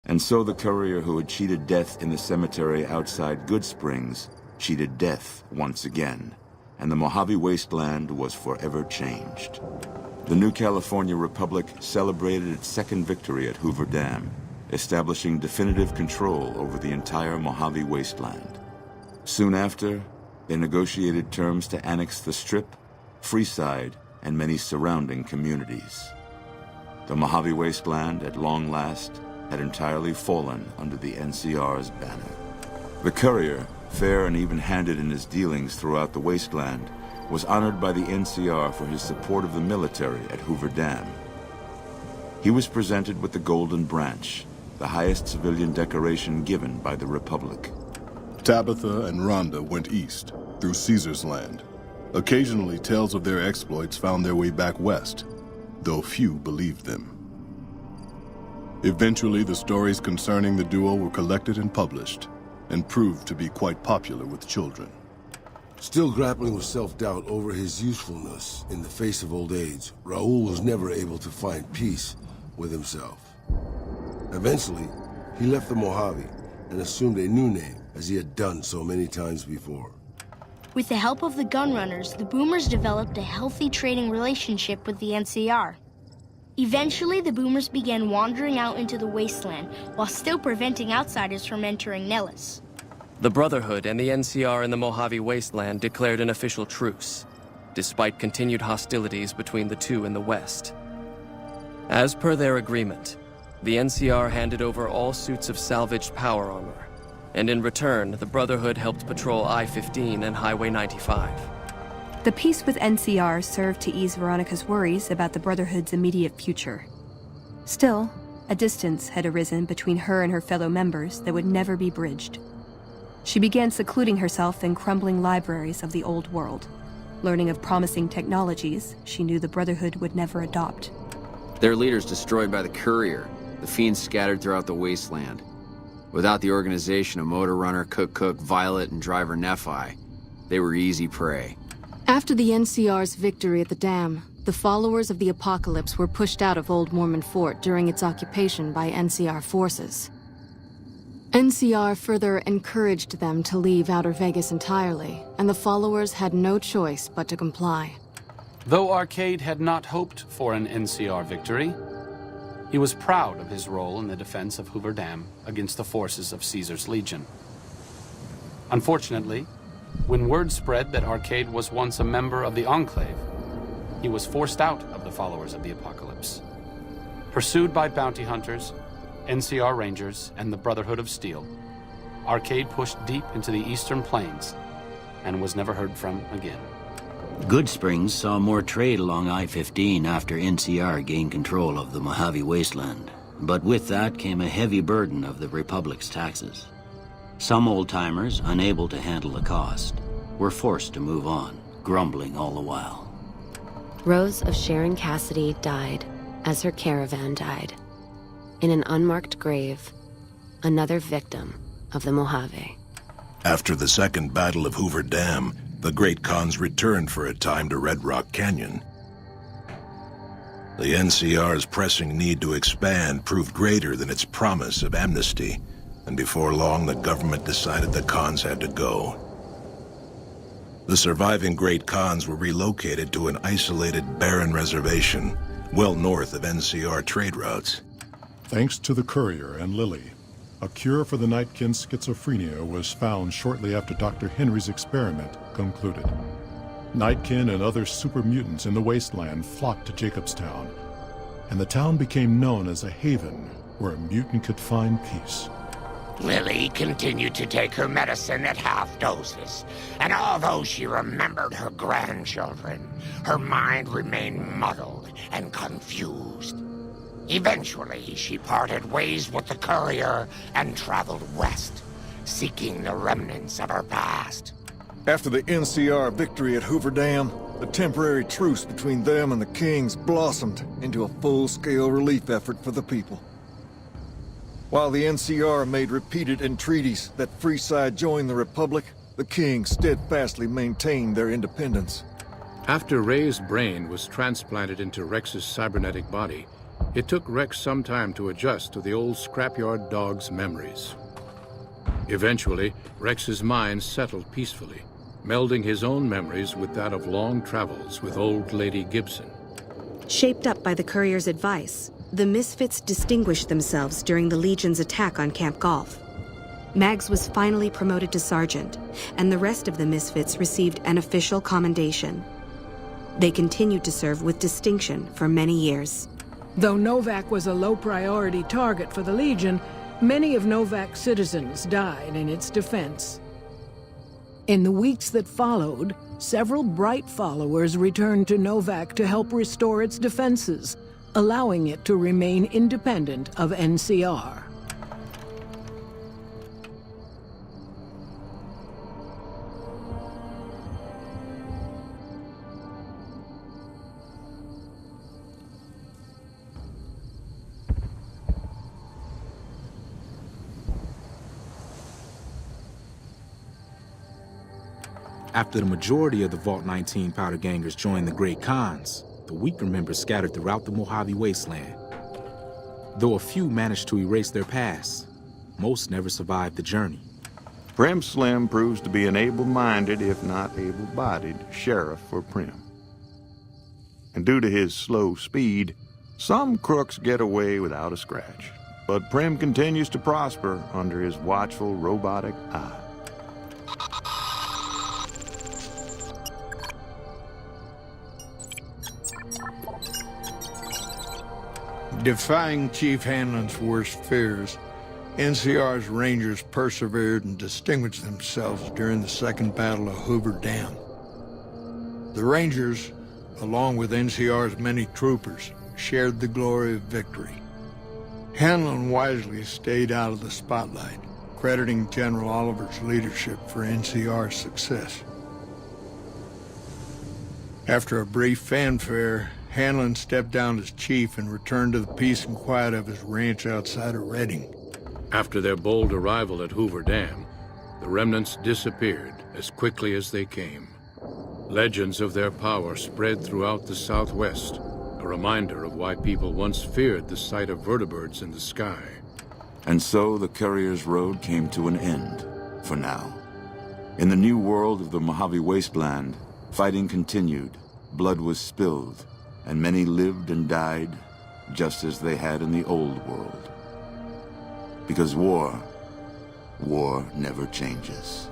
And so the courier who had cheated death in the cemetery outside Good Springs cheated death once again, and the Mojave Wasteland was forever changed. The new California Republic celebrated its second victory at Hoover Dam, establishing definitive control over the entire Mojave Wasteland. Soon after, they negotiated terms to annex the Strip, Freeside, and many surrounding communities. The Mojave Wasteland, at long last, had entirely fallen under the NCR's banner. The courier, fair and even-handed in his dealings throughout the wasteland, was honored by the NCR for his support of the military at Hoover Dam. He was presented with the Golden Branch, the highest civilian decoration given by the Republic. Tabitha and Rhonda went east, through Caesar's Land. Occasionally, tales of their exploits found their way back west, though few believed them. Eventually, the stories concerning the duo were collected and published, and proved to be quite popular with children. Still grappling with self-doubt over his usefulness in the face of old age, Raul was never able to find peace with himself. Eventually, he left the Mojave and assumed a new name, as he had done so many times before. With the help of the Gunrunners, the Boomers developed a healthy trading relationship with the NCR. Eventually, the Boomers began wandering out into the wasteland while still preventing outsiders from entering Nellis. The Brotherhood and the NCR in the Mojave Wasteland declared an official truce, despite continued hostilities between the two in the west. As per their agreement, the NCR handed over all suits of salvaged power armor, and in return, the Brotherhood helped patrol I-15 and Highway 95. The peace with NCR served to ease Veronica's worries about the Brotherhood's immediate future. Still, a distance had arisen between her and her fellow members that would never be bridged. She began secluding herself in crumbling libraries of the old world, learning of promising technologies she knew the Brotherhood would never adopt. Their leaders destroyed by the courier, the fiends scattered throughout the wasteland. Without the organization of Motor Runner, Cook, Violet, and Driver Nephi, they were easy prey. After the NCR's victory at the dam, the followers of the Apocalypse were pushed out of Old Mormon Fort during its occupation by NCR forces. NCR further encouraged them to leave Outer Vegas entirely, and the followers had no choice but to comply. Though Arcade had not hoped for an NCR victory, he was proud of his role in the defense of Hoover Dam against the forces of Caesar's Legion. Unfortunately, when word spread that Arcade was once a member of the Enclave, he was forced out of the followers of the Apocalypse. Pursued by bounty hunters, NCR Rangers, and the Brotherhood of Steel, Arcade pushed deep into the eastern plains and was never heard from again. Good Springs saw more trade along I-15 after NCR gained control of the Mojave Wasteland. But with that came a heavy burden of the Republic's taxes. Some old-timers, unable to handle the cost, were forced to move on, grumbling all the while. Rose of Sharon Cassidy died as her caravan died. In an unmarked grave, another victim of the Mojave. After the Second Battle of Hoover Dam, the Great Khans returned for a time to Red Rock Canyon. The NCR's pressing need to expand proved greater than its promise of amnesty, and before long the government decided the Khans had to go. The surviving Great Khans were relocated to an isolated, barren reservation, well north of NCR trade routes. Thanks to the courier and Lily, a cure for the Nightkin's schizophrenia was found shortly after Dr. Henry's experiment concluded. Nightkin and other super mutants in the wasteland flocked to Jacobstown, and the town became known as a haven where a mutant could find peace. Lily continued to take her medicine at half doses, and although she remembered her grandchildren, her mind remained muddled and confused. Eventually, she parted ways with the courier and traveled west, seeking the remnants of her past. After the NCR victory at Hoover Dam, the temporary truce between them and the Kings blossomed into a full-scale relief effort for the people. While the NCR made repeated entreaties that Freeside join the Republic, the Kings steadfastly maintained their independence. After Ray's brain was transplanted into Rex's cybernetic body, It took Rex some time to adjust to the old scrapyard dog's memories. Eventually, Rex's mind settled peacefully, melding his own memories with that of long travels with old Lady Gibson. Shaped up by the courier's advice, the Misfits distinguished themselves during the Legion's attack on Camp Golf. Mags was finally promoted to sergeant, and the rest of the Misfits received an official commendation. They continued to serve with distinction for many years. Though Novak was a low-priority target for the Legion, many of Novak's citizens died in its defense. In the weeks that followed, several bright followers returned to Novak to help restore its defenses, allowing it to remain independent of NCR. After the majority of the Vault 19 powder gangers joined the Great Khans, the weaker members scattered throughout the Mojave Wasteland. Though a few managed to erase their past, most never survived the journey. Prim Slim proves to be an able-minded, if not able-bodied, sheriff for Prim. And due to his slow speed, some crooks get away without a scratch. But Prim continues to prosper under his watchful, robotic eye. Defying Chief Hanlon's worst fears, NCR's Rangers persevered and distinguished themselves during the Second Battle of Hoover Dam. The Rangers, along with NCR's many troopers, shared the glory of victory. Hanlon wisely stayed out of the spotlight, crediting General Oliver's leadership for NCR's success. After a brief fanfare, Hanlon stepped down as chief and returned to the peace and quiet of his ranch outside of Redding. After their bold arrival at Hoover Dam, the remnants disappeared as quickly as they came. Legends of their power spread throughout the Southwest, a reminder of why people once feared the sight of vertibirds in the sky. And so the Courier's Road came to an end, for now. In the new world of the Mojave Wasteland, fighting continued, blood was spilled, and many lived and died just as they had in the old world. Because war never changes.